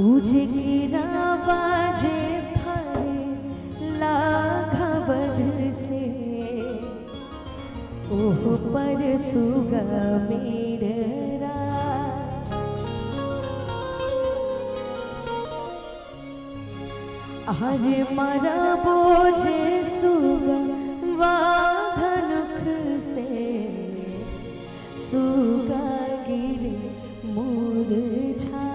उजगिरा बाजे फरे लाघवध से ओह पर सुगा मेरा हरे मरा बोझे सुगा वाधनुख से सुगा गिरे मूर्छा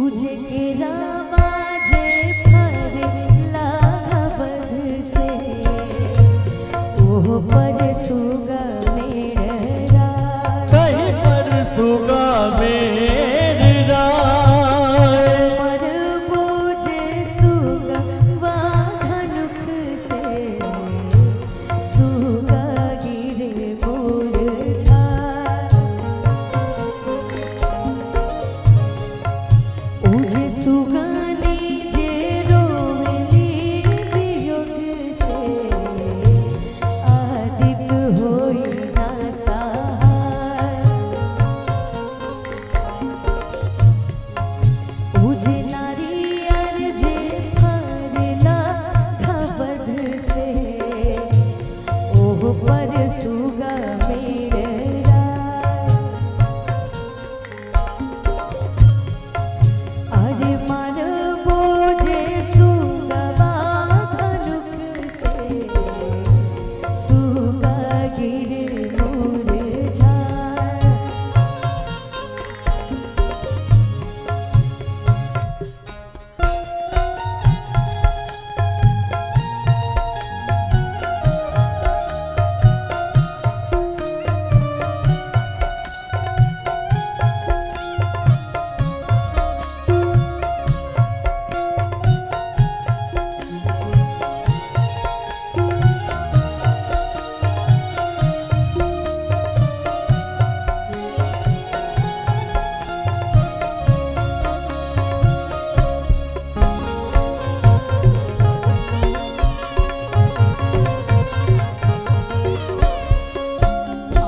उजगिरा बाजे फरे लाघवध से ओह पर सुगा मेरा कहीं पर सुगा मेरा मर बोझे सुगा वाधनुख से सुगा गिरे मूर्छा उजे सुगानी जे रोवेली वियोग से आदित होई ना सहाय उजे नारियर जे फरला घवध से ओह पर सुगा मेरा अरे मर बोझे सुगा वाधनुख से सुगा गिरे मूर्छा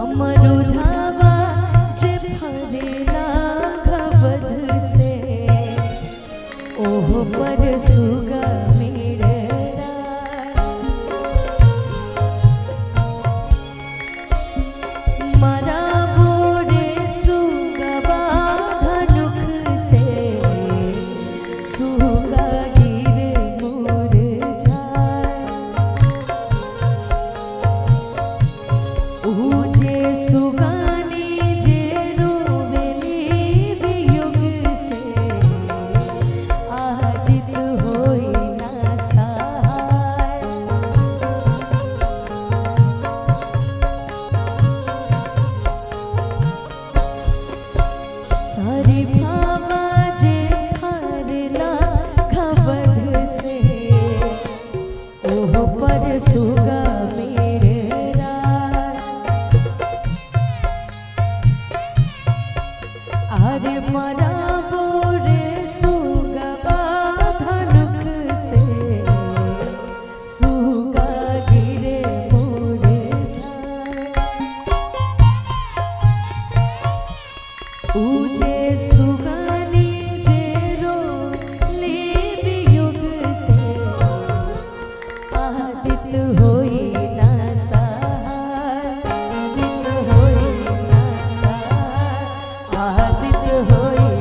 अमरुधावा जे फरेला घवध से ओह पर सुगा मेरा मरा बोरे सुगा वाधनुख से सुगा गिरे मूर्छा उजे सुगानी जे रोवेली वियोग से आदित होई ना सहाय सारी भावा जे फरला घवध से ओह पर सुगा मेरा अरे मरा बोरे सुगा वाधनुख से सुगा गिरे मूर्छा उजे सुगानी जे रोले वियोग से आदित होई ना सहाय आदित होई ना सहाय आदित होई